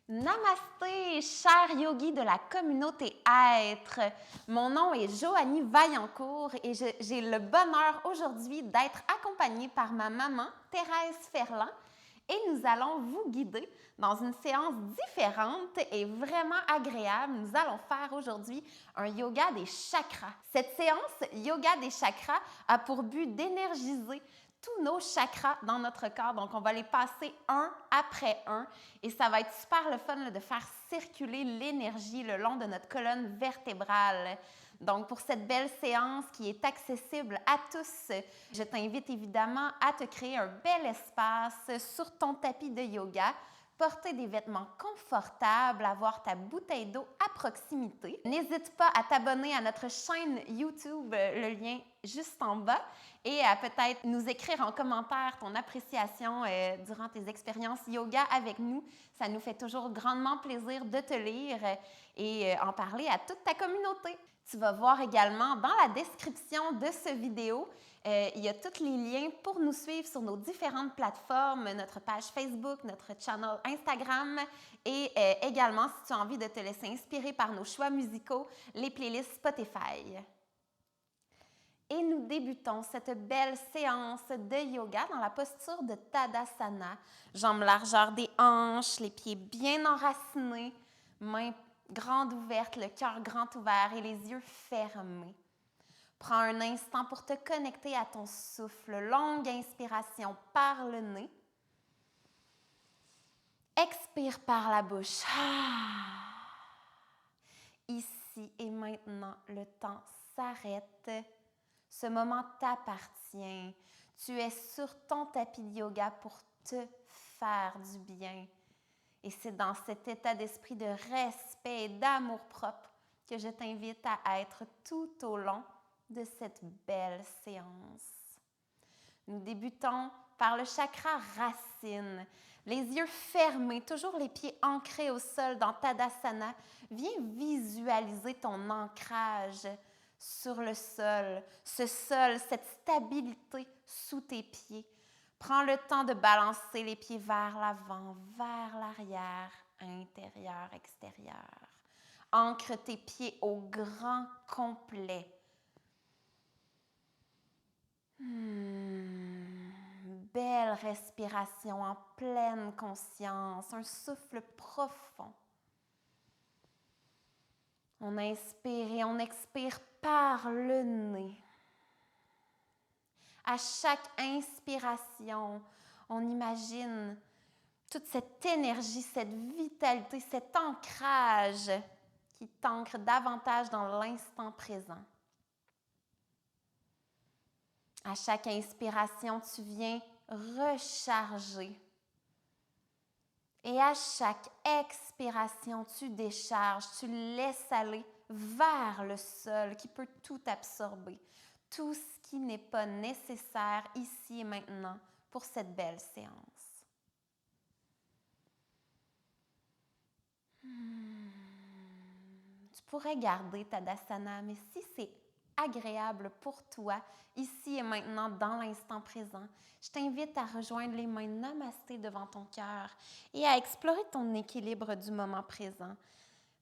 Namasté, chers yogis de la communauté Être. Mon nom est Joanie Vaillancourt et j'ai le bonheur aujourd'hui d'être accompagnée par ma maman, Thérèse Ferland, et nous allons vous guider dans une séance différente et vraiment agréable. Nous allons faire aujourd'hui un yoga des chakras. Cette séance yoga des chakras a pour but d'énergiser tous nos chakras dans notre corps. Donc, on va les passer un après un et ça va être super le fun là, de faire circuler l'énergie le long de notre colonne vertébrale. Donc, pour cette belle séance qui est accessible à tous, je t'invite évidemment à te créer un bel espace sur ton tapis de yoga, porter des vêtements confortables, avoir ta bouteille d'eau à proximité. N'hésite pas à t'abonner à notre chaîne YouTube, le lien juste en bas, et à peut-être nous écrire en commentaire ton appréciation durant tes expériences yoga avec nous. Ça nous fait toujours grandement plaisir de te lire et en parler à toute ta communauté. Tu vas voir également dans la description de cette vidéo, il y a tous les liens pour nous suivre sur nos différentes plateformes, notre page Facebook, notre channel Instagram et également, si tu as envie de te laisser inspirer par nos choix musicaux, les playlists Spotify. Et nous débutons cette belle séance de yoga dans la posture de Tadasana. Jambes largeur des hanches, les pieds bien enracinés, mains grandes ouvertes, le cœur grand ouvert et les yeux fermés. Prends un instant pour te connecter à ton souffle. Longue inspiration par le nez. Expire par la bouche. Ici et maintenant, le temps s'arrête. Ce moment t'appartient. Tu es sur ton tapis de yoga pour te faire du bien. Et c'est dans cet état d'esprit de respect et d'amour-propre que je t'invite à être tout au long de cette belle séance. Nous débutons par le chakra racine. Les yeux fermés, toujours les pieds ancrés au sol dans Tadasana. Viens visualiser ton ancrage sur le sol, ce sol, cette stabilité sous tes pieds. Prends le temps de balancer les pieds vers l'avant, vers l'arrière, intérieur, extérieur. Ancre tes pieds au grand complet. Belle respiration en pleine conscience, un souffle profond. On inspire et on expire par le nez. À chaque inspiration, on imagine toute cette énergie, cette vitalité, cet ancrage qui t'ancre davantage dans l'instant présent. À chaque inspiration, tu viens recharger. Et à chaque expiration, tu décharges, tu laisses aller vers le sol qui peut tout absorber. Tout ce qui n'est pas nécessaire ici et maintenant pour cette belle séance. Tu pourrais garder Tadasana, mais si c'est agréable pour toi, ici et maintenant, dans l'instant présent, je t'invite à rejoindre les mains namasté devant ton cœur et à explorer ton équilibre du moment présent.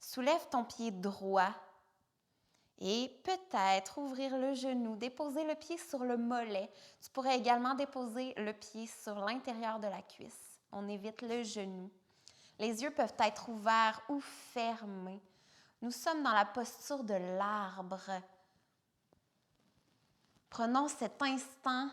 Soulève ton pied droit et peut-être ouvrir le genou, déposer le pied sur le mollet. Tu pourrais également déposer le pied sur l'intérieur de la cuisse. On évite le genou. Les yeux peuvent être ouverts ou fermés. Nous sommes dans la posture de l'arbre. Prenons cet instant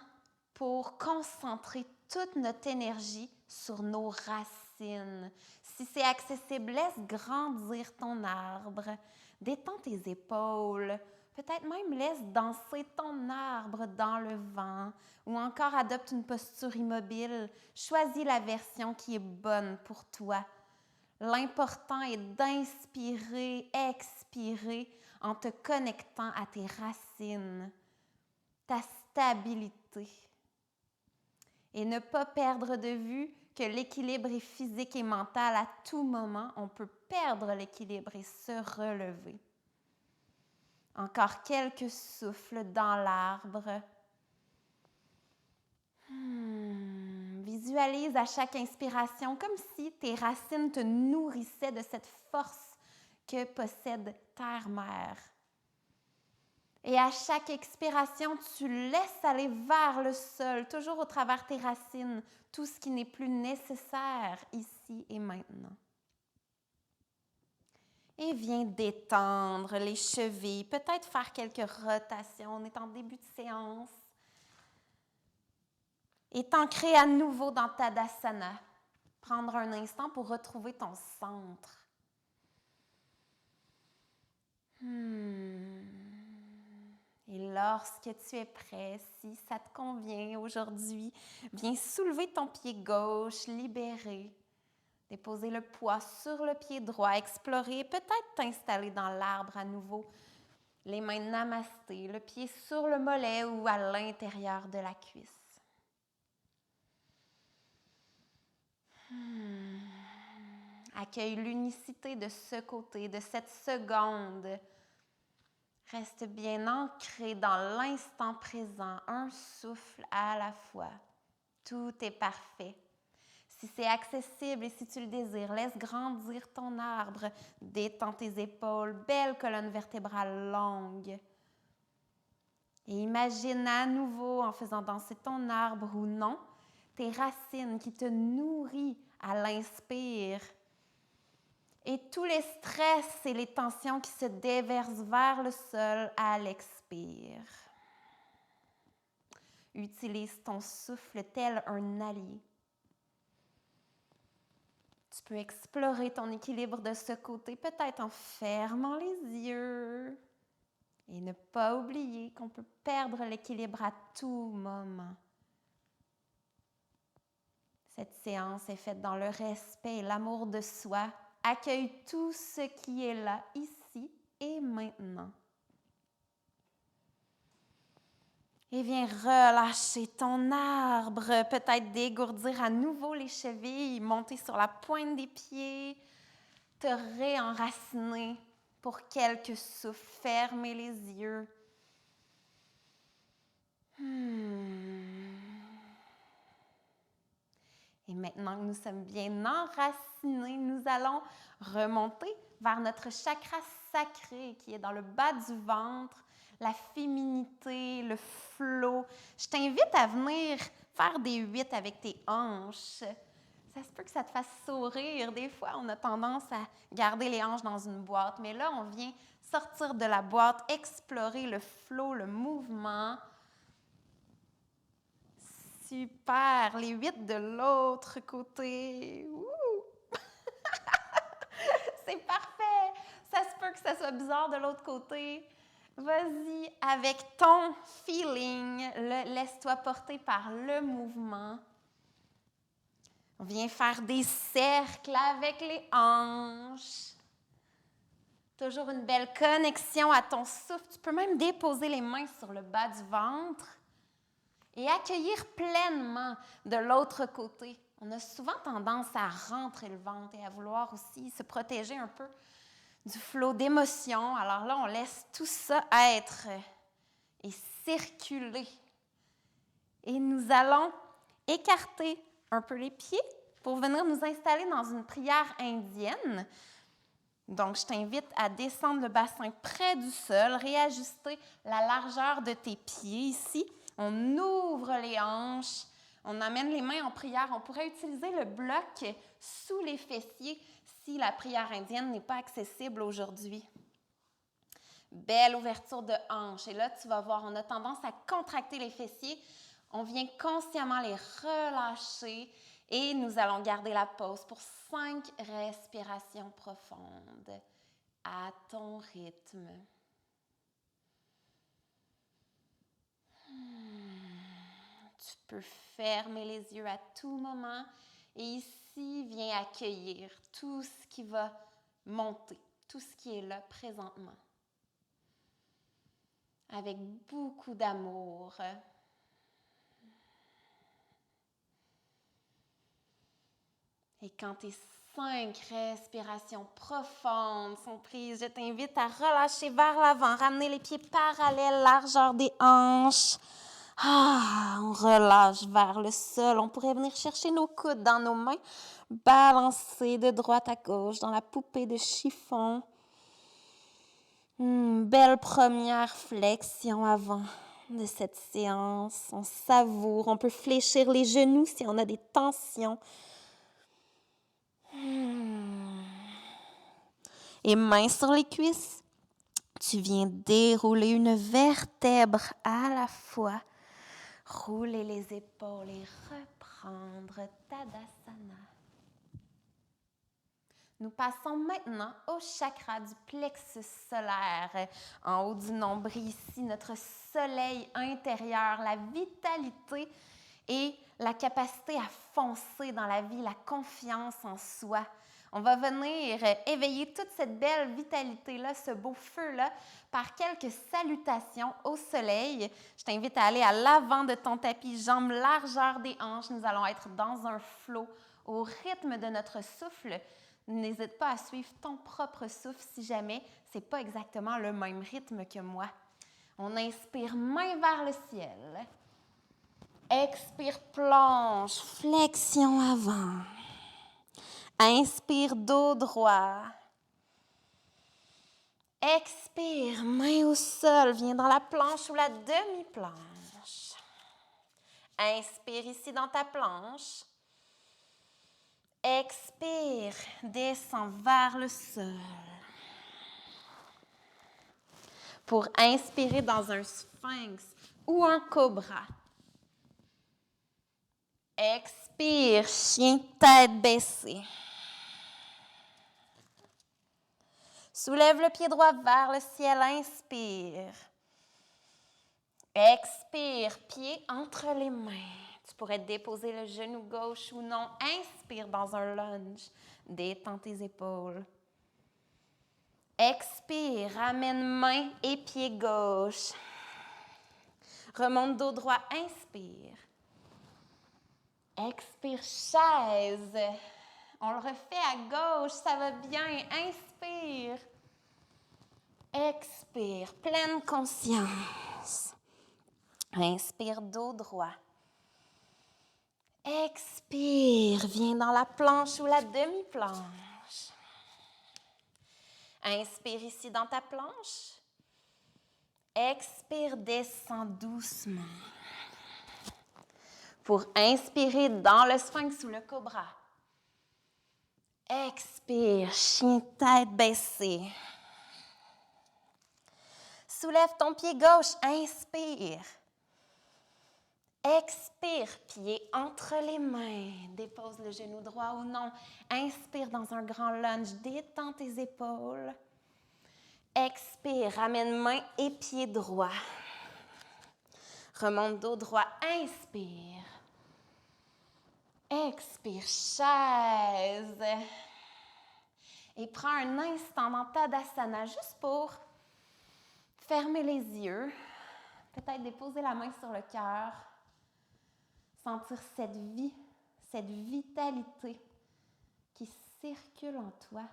pour concentrer toute notre énergie sur nos racines. Si c'est accessible, laisse grandir ton arbre. Détends tes épaules. Peut-être même laisse danser ton arbre dans le vent ou encore adopte une posture immobile. Choisis la version qui est bonne pour toi. L'important est d'inspirer, expirer en te connectant à tes racines, ta stabilité. Et ne pas perdre de vue que l'équilibre est physique et mental. À tout moment, on peut perdre l'équilibre et se relever. Encore quelques souffles dans l'arbre. Visualise à chaque inspiration comme si tes racines te nourrissaient de cette force que possède terre-mère. Et à chaque expiration, tu laisses aller vers le sol, toujours au travers tes racines, tout ce qui n'est plus nécessaire ici et maintenant. Et viens détendre les chevilles, peut-être faire quelques rotations. On est en début de séance. Et t'ancrer à nouveau dans Tadasana. Prendre un instant pour retrouver ton centre. Et lorsque tu es prêt, si ça te convient aujourd'hui, viens soulever ton pied gauche, libérer. Déposer le poids sur le pied droit, explorer, peut-être t'installer dans l'arbre à nouveau. Les mains namasté, le pied sur le mollet ou à l'intérieur de la cuisse. Accueille l'unicité de ce côté, de cette seconde. Reste bien ancré dans l'instant présent, un souffle à la fois. Tout est parfait. Si c'est accessible et si tu le désires, laisse grandir ton arbre, détends tes épaules, belle colonne vertébrale longue. Et imagine à nouveau, en faisant danser ton arbre ou non, tes racines qui te nourrissent à l'inspire. Et tous les stress et les tensions qui se déversent vers le sol à l'expire. Utilise ton souffle tel un allié. Tu peux explorer ton équilibre de ce côté, peut-être en fermant les yeux. Et ne pas oublier qu'on peut perdre l'équilibre à tout moment. Cette séance est faite dans le respect et l'amour de soi. Accueille tout ce qui est là, ici et maintenant. Et viens relâcher ton arbre, peut-être dégourdir à nouveau les chevilles, monter sur la pointe des pieds, te réenraciner pour quelques souffles, fermer les yeux. Et maintenant que nous sommes bien enracinés, nous allons remonter vers notre chakra sacré qui est dans le bas du ventre, la féminité, le flot. Je t'invite à venir faire des 8 avec tes hanches. Ça se peut que ça te fasse sourire. Des fois, on a tendance à garder les hanches dans une boîte, mais là, on vient sortir de la boîte, explorer le flot, le mouvement. Super! Les 8 de l'autre côté. C'est parfait! Ça se peut que ça soit bizarre de l'autre côté. Vas-y avec ton feeling. Laisse-toi porter par le mouvement. On vient faire des cercles avec les hanches. Toujours une belle connexion à ton souffle. Tu peux même déposer les mains sur le bas du ventre. Et accueillir pleinement de l'autre côté. On a souvent tendance à rentrer le ventre et à vouloir aussi se protéger un peu du flot d'émotions. Alors là, on laisse tout ça être et circuler. Et nous allons écarter un peu les pieds pour venir nous installer dans une prière indienne. Donc, je t'invite à descendre le bassin près du sol, réajuster la largeur de tes pieds ici. On ouvre les hanches, on amène les mains en prière. On pourrait utiliser le bloc sous les fessiers si la prière indienne n'est pas accessible aujourd'hui. Belle ouverture de hanches. Et là, tu vas voir, on a tendance à contracter les fessiers. On vient consciemment les relâcher et nous allons garder la pause pour 5 respirations profondes à ton rythme. Tu peux fermer les yeux à tout moment et ici, viens accueillir tout ce qui va monter, tout ce qui est là présentement. Avec beaucoup d'amour. Et quand tes 5 respirations profondes sont prises, je t'invite à relâcher vers l'avant, ramener les pieds parallèles, largeur des hanches. On relâche vers le sol. On pourrait venir chercher nos coudes dans nos mains, balancer de droite à gauche dans la poupée de chiffon. Belle première flexion avant de cette séance. On savoure. On peut fléchir les genoux si on a des tensions. Et mains sur les cuisses. Tu viens dérouler une vertèbre à la fois. Rouler les épaules et reprendre Tadasana. Nous passons maintenant au chakra du plexus solaire, en haut du nombril ici, notre soleil intérieur, la vitalité et la capacité à foncer dans la vie, la confiance en soi. On va venir éveiller toute cette belle vitalité-là, ce beau feu-là, par quelques salutations au soleil. Je t'invite à aller à l'avant de ton tapis, jambes largeur des hanches. Nous allons être dans un flow au rythme de notre souffle. N'hésite pas à suivre ton propre souffle si jamais ce n'est pas exactement le même rythme que moi. On inspire, main vers le ciel. Expire, planche, flexion avant. Inspire, dos droit. Expire, main au sol, viens dans la planche ou la demi-planche. Inspire ici dans ta planche. Expire, descends vers le sol. Pour inspirer dans un sphinx ou un cobra. Expire, chien tête baissée. Soulève le pied droit vers le ciel, inspire. Expire, pied entre les mains. Tu pourrais déposer le genou gauche ou non. Inspire dans un lunge. Détends tes épaules. Expire, ramène main et pied gauche. Remonte dos droit, inspire. Expire, chaise. On le refait à gauche, ça va bien. Inspire. Expire, pleine conscience. Inspire, dos droit. Expire, viens dans la planche ou la demi-planche. Inspire ici dans ta planche. Expire, descends doucement. Pour inspirer dans le sphinx ou le cobra. Expire, chien tête baissée. Soulève ton pied gauche, inspire. Expire, pied entre les mains. Dépose le genou droit ou non. Inspire dans un grand lunge, détends tes épaules. Expire, ramène main et pied droit. Remonte dos droit, inspire. Expire, chaise. Et prends un instant dans Tadasana juste pour fermer les yeux. Peut-être déposer la main sur le cœur. Sentir cette vie, cette vitalité qui circule en toi.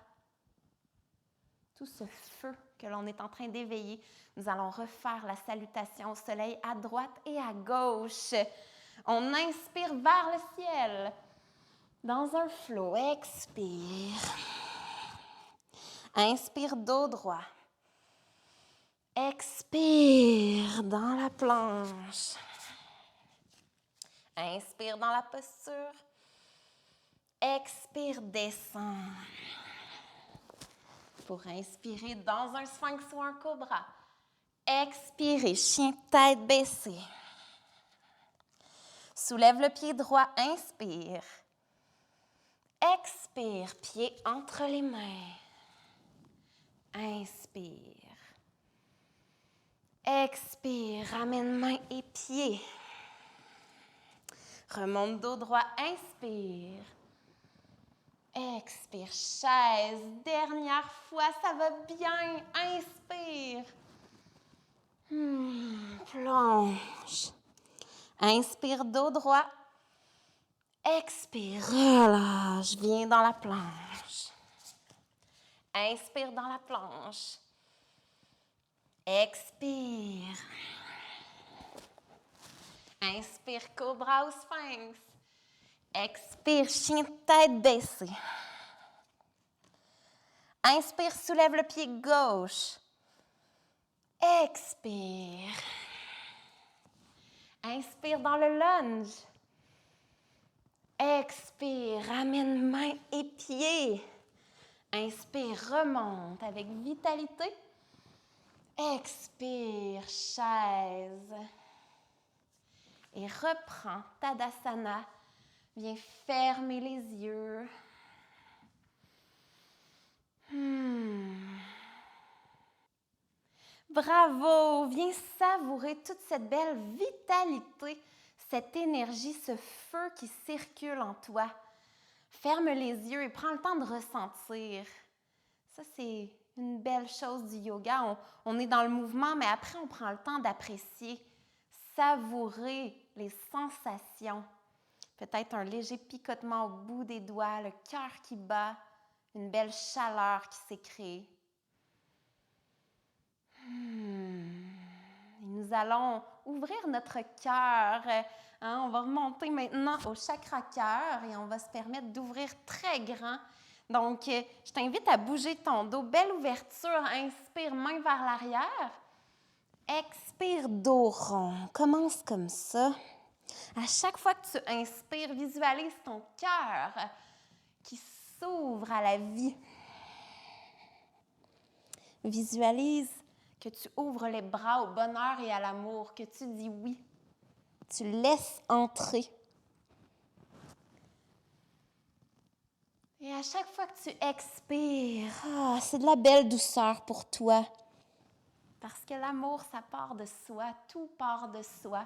Tout ce feu que l'on est en train d'éveiller. Nous allons refaire la salutation au soleil à droite et à gauche. On inspire vers le ciel. Dans un flot, expire. Inspire, dos droit. Expire dans la planche. Inspire dans la posture. Expire, descends. Pour inspirer dans un sphinx ou un cobra. Expirez, chien tête baissée. Soulève le pied droit, inspire. Expire, pied entre les mains. Inspire. Expire, ramène main et pied. Remonte dos droit, inspire. Expire, chaise, dernière fois, ça va bien. Inspire. Plonge. Inspire, dos droit. Expire, relâche, viens dans la planche. Inspire dans la planche. Expire. Inspire, cobra ou sphinx. Expire, chien de tête baissée. Inspire, soulève le pied gauche. Expire. Inspire dans le lunge. Expire, ramène main et pied. Inspire, remonte avec vitalité. Expire, chaise. Et reprends Tadasana. Viens fermer les yeux. Bravo! Viens savourer toute cette belle vitalité, cette énergie, ce feu qui circule en toi. Ferme les yeux et prends le temps de ressentir. Ça, c'est une belle chose du yoga. On est dans le mouvement, mais après, on prend le temps d'apprécier, savourer les sensations. Peut-être un léger picotement au bout des doigts, le cœur qui bat, une belle chaleur qui s'est créée. Et nous allons ouvrir notre cœur. On va remonter maintenant au chakra cœur et on va se permettre d'ouvrir très grand. Donc, je t'invite à bouger ton dos. Belle ouverture. Inspire, main vers l'arrière. Expire, dos rond. Commence comme ça. À chaque fois que tu inspires, visualise ton cœur qui s'ouvre à la vie. Visualise que tu ouvres les bras au bonheur et à l'amour, que tu dis oui. Tu laisses entrer. Et à chaque fois que tu expires, c'est de la belle douceur pour toi. Parce que l'amour, ça part de soi, tout part de soi.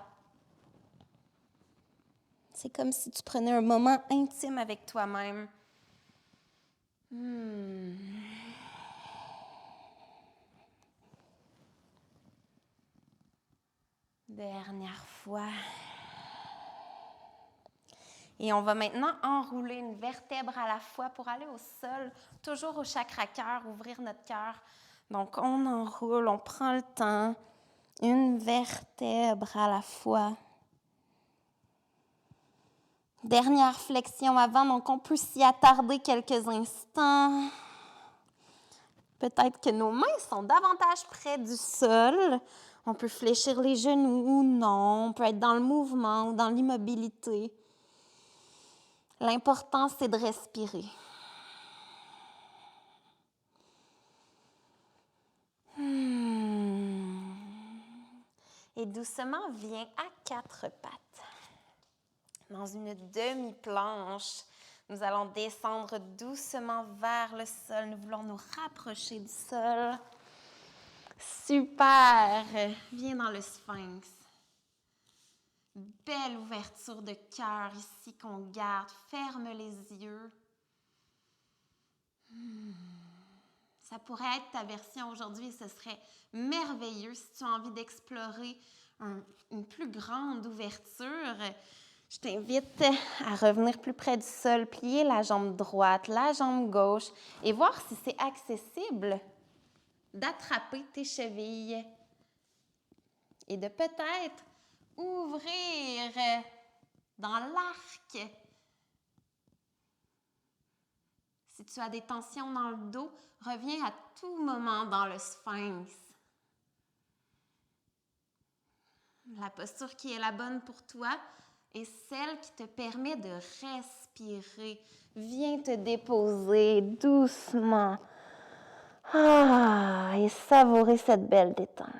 C'est comme si tu prenais un moment intime avec toi-même. Dernière fois. Et on va maintenant enrouler une vertèbre à la fois pour aller au sol, toujours au chakra cœur, ouvrir notre cœur. Donc, on enroule, on prend le temps, une vertèbre à la fois. Dernière flexion avant, donc on peut s'y attarder quelques instants. Peut-être que nos mains sont davantage près du sol. On peut fléchir les genoux ou non. On peut être dans le mouvement ou dans l'immobilité. L'important, c'est de respirer. Et doucement, viens à quatre pattes. Dans une demi-planche, nous allons descendre doucement vers le sol. Nous voulons nous rapprocher du sol. Super! Viens dans le sphinx. Belle ouverture de cœur ici qu'on garde. Ferme les yeux. Ça pourrait être ta version aujourd'hui et ce serait merveilleux si tu as envie d'explorer une plus grande ouverture. Je t'invite à revenir plus près du sol, plier la jambe droite, la jambe gauche et voir si c'est accessible d'attraper tes chevilles et de peut-être ouvrir dans l'arc. Si tu as des tensions dans le dos, reviens à tout moment dans le sphinx. La posture qui est la bonne pour toi est celle qui te permet de respirer. Viens te déposer doucement. Et savourer cette belle détente.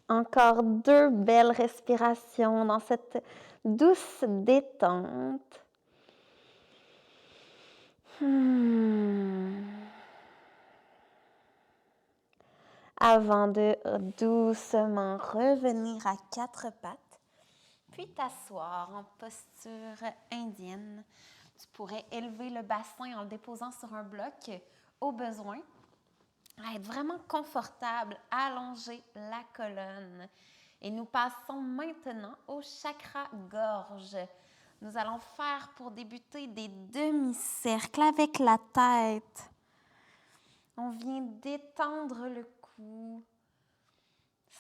Encore 2 belles respirations dans cette douce détente. Avant de doucement revenir à quatre pattes, puis t'asseoir en posture indienne. Tu pourrais élever le bassin en le déposant sur un bloc au besoin. Être vraiment confortable, allonger la colonne. Et nous passons maintenant au chakra gorge. Nous allons faire pour débuter des demi-cercles avec la tête. On vient d'étendre le cou,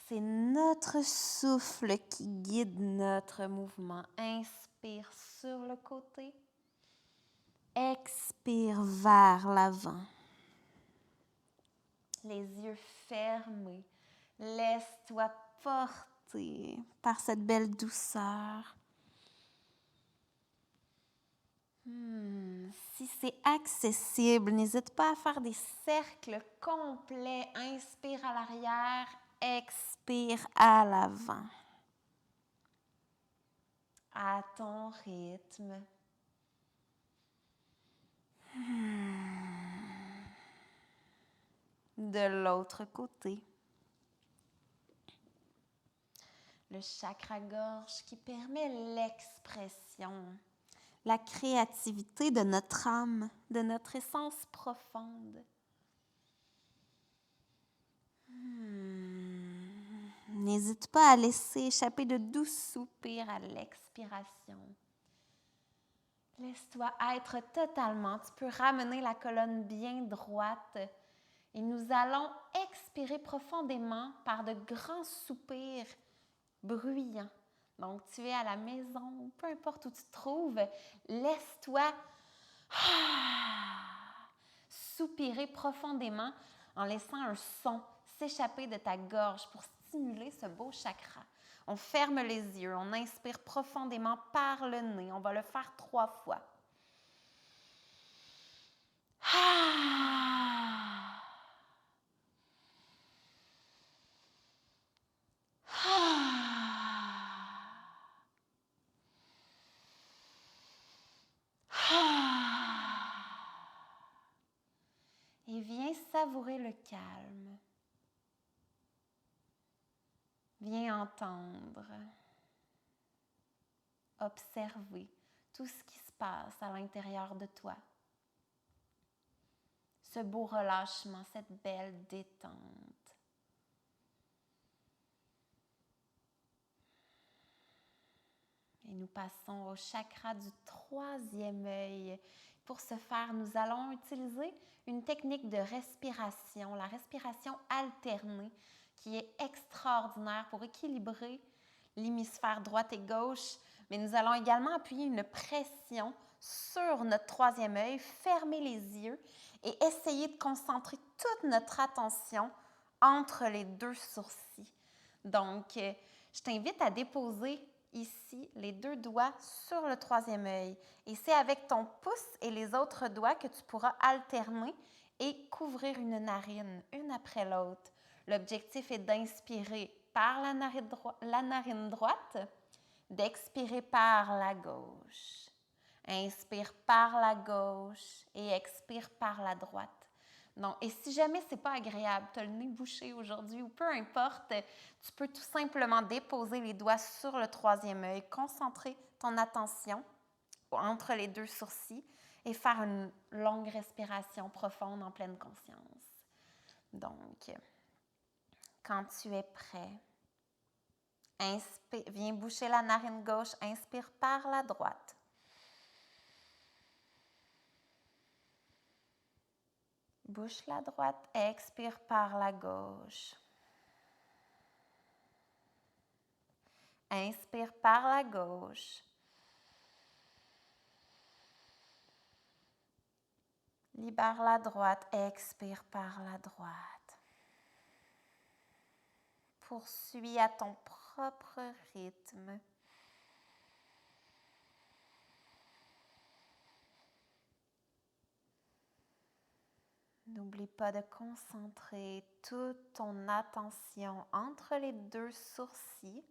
C'est notre souffle qui guide notre mouvement. Inspire sur le côté. Expire vers l'avant. Les yeux fermés. Laisse-toi porter par cette belle douceur. Si c'est accessible, n'hésite pas à faire des cercles complets. Inspire à l'arrière, expire à l'avant. À ton rythme. De l'autre côté. Le chakra-gorge qui permet l'expression, la créativité de notre âme, de notre essence profonde. N'hésite pas à laisser échapper de doux soupirs à l'expiration. Laisse-toi être totalement. Tu peux ramener la colonne bien droite. Et nous allons expirer profondément par de grands soupirs bruyants. Donc, tu es à la maison, peu importe où tu te trouves, laisse-toi soupirer profondément en laissant un son s'échapper de ta gorge pour stimuler ce beau chakra. On ferme les yeux, on inspire profondément par le nez. On va le faire 3 fois. Et viens savourer le calme. Viens entendre, observer tout ce qui se passe à l'intérieur de toi. Ce beau relâchement, cette belle détente. Et nous passons au chakra du 3e œil. Pour ce faire, nous allons utiliser une technique de respiration, la respiration alternée, qui est extraordinaire pour équilibrer l'hémisphère droite et gauche. Mais nous allons également appuyer une pression sur notre 3e œil, fermer les yeux et essayer de concentrer toute notre attention entre les 2 sourcils. Donc, je t'invite à déposer ici les 2 doigts sur le 3e œil. Et c'est avec ton pouce et les autres doigts que tu pourras alterner et couvrir une narine, une après l'autre. L'objectif est d'inspirer par la narine droite, d'expirer par la gauche. Inspire par la gauche et expire par la droite. Non. Et si jamais ce n'est pas agréable, tu as le nez bouché aujourd'hui ou peu importe, tu peux tout simplement déposer les doigts sur le 3e œil, concentrer ton attention entre les 2 sourcils et faire une longue respiration profonde en pleine conscience. Donc, quand tu es prêt, inspire, viens boucher la narine gauche, inspire par la droite. Bouche la droite, expire par la gauche. Inspire par la gauche. Libère la droite, expire par la droite. Poursuis à ton propre rythme. N'oublie pas de concentrer toute ton attention entre les 2 sourcils.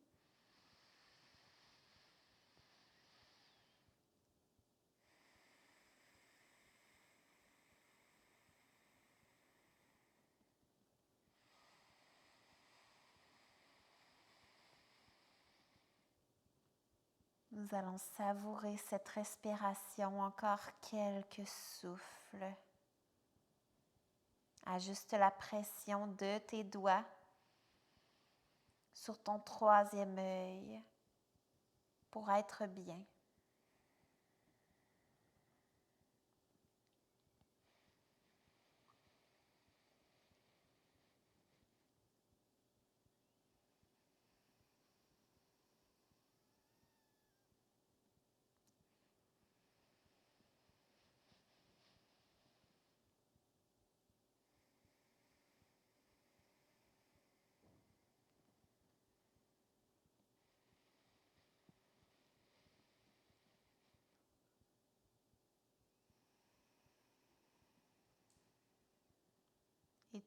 Nous allons savourer cette respiration encore quelques souffles. Ajuste la pression de tes doigts sur ton 3e œil pour être bien.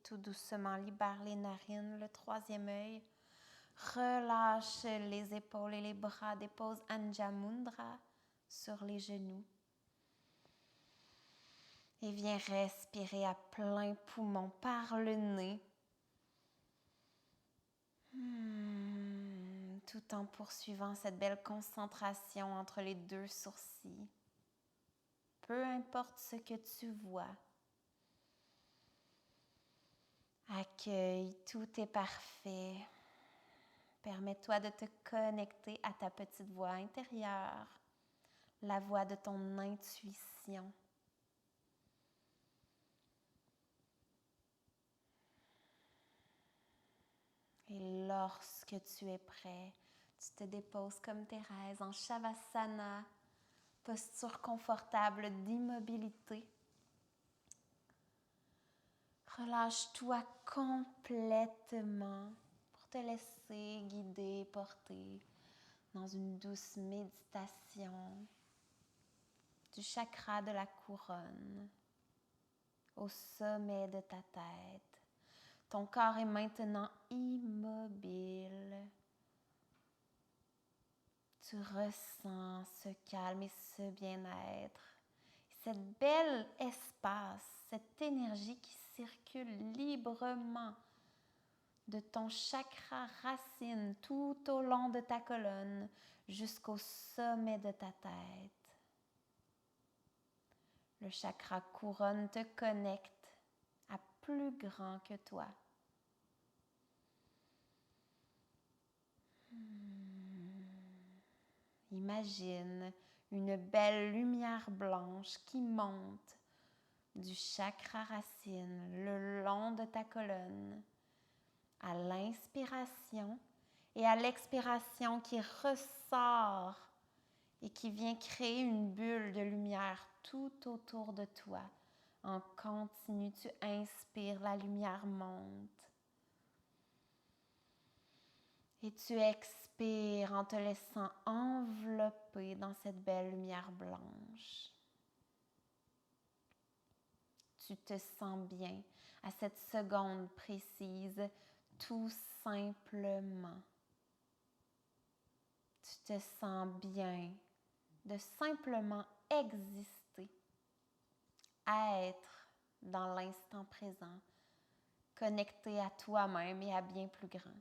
tout doucement, libère les narines, le troisième œil. Relâche les épaules et les bras. Dépose Anja Mudra sur les genoux. Et viens respirer à plein poumon par le nez. Tout en poursuivant cette belle concentration entre les deux sourcils. Peu importe ce que tu vois. Accueille, tout est parfait. Permets-toi de te connecter à ta petite voix intérieure, la voix de ton intuition. Et lorsque tu es prêt, tu te déposes comme Thérèse en Shavasana, posture confortable d'immobilité. Relâche-toi complètement pour te laisser guider, porter dans une douce méditation du chakra de la couronne au sommet de ta tête. Ton corps est maintenant immobile. Tu ressens ce calme et ce bien-être. Cette belle espace, cette énergie qui circule librement de ton chakra racine tout au long de ta colonne jusqu'au sommet de ta tête. Le chakra couronne te connecte à plus grand que toi. Imagine une belle lumière blanche qui monte du chakra racine le long de ta colonne à l'inspiration et à l'expiration qui ressort et qui vient créer une bulle de lumière tout autour de toi. En continu, tu inspires, la lumière monte. Et tu expires en te laissant envelopper dans cette belle lumière blanche. Tu te sens bien à cette seconde précise, tout simplement. Tu te sens bien de simplement exister, être dans l'instant présent, connecté à toi-même et à bien plus grand.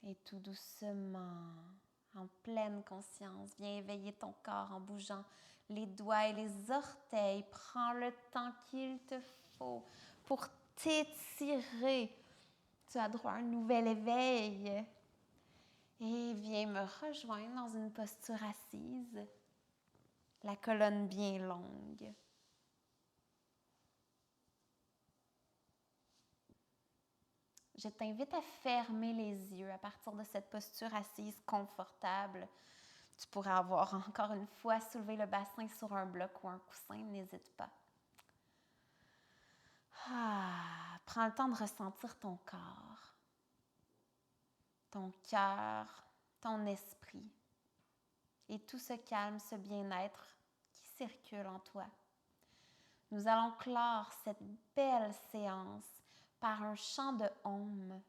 Et tout doucement, en pleine conscience, viens éveiller ton corps en bougeant les doigts et les orteils. Prends le temps qu'il te faut pour t'étirer. Tu as droit à un nouvel éveil. Et viens me rejoindre dans une posture assise, la colonne bien longue. Je t'invite à fermer les yeux à partir de cette posture assise confortable. Tu pourrais avoir encore une fois soulevé le bassin sur un bloc ou un coussin, n'hésite pas. Prends le temps de ressentir ton corps, ton cœur, ton esprit et tout ce calme, ce bien-être qui circule en toi. Nous allons clore cette belle séance par un chant de Om.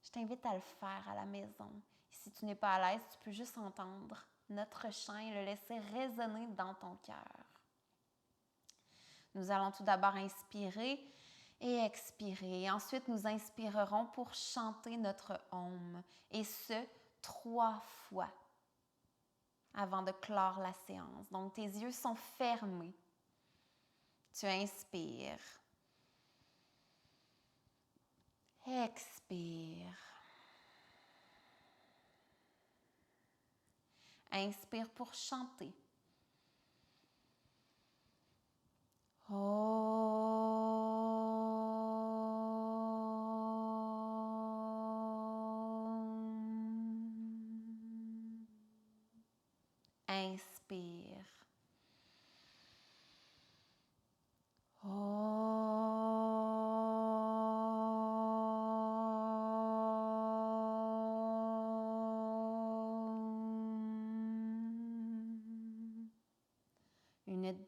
Je t'invite à le faire à la maison. Et si tu n'es pas à l'aise, tu peux juste entendre notre chant et le laisser résonner dans ton cœur. Nous allons tout d'abord inspirer et expirer. Ensuite, nous inspirerons pour chanter notre Om. Et ce, 3 fois avant de clore la séance. Donc, tes yeux sont fermés. Tu inspires. Expire. Inspire pour chanter. Inspire.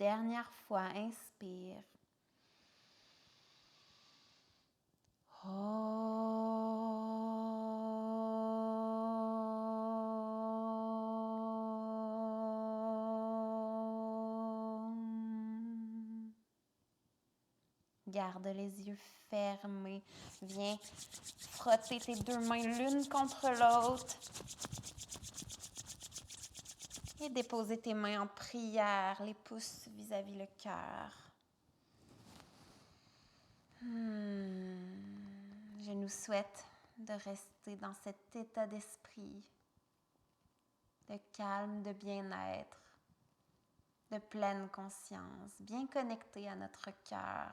dernière fois, inspire. Garde les yeux fermés. Viens frotter tes deux mains l'une contre l'autre. Et déposer tes mains en prière, les pouces vis-à-vis le cœur. Je nous souhaite de rester dans cet état d'esprit, de calme, de bien-être, de pleine conscience, bien connecté à notre cœur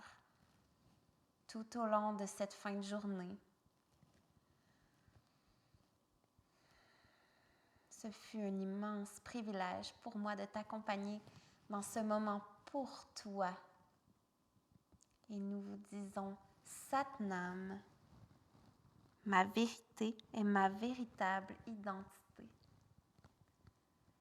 tout au long de cette fin de journée. Ce fut un immense privilège pour moi de t'accompagner dans ce moment pour toi. Et nous vous disons Satnam, ma vérité est ma véritable identité.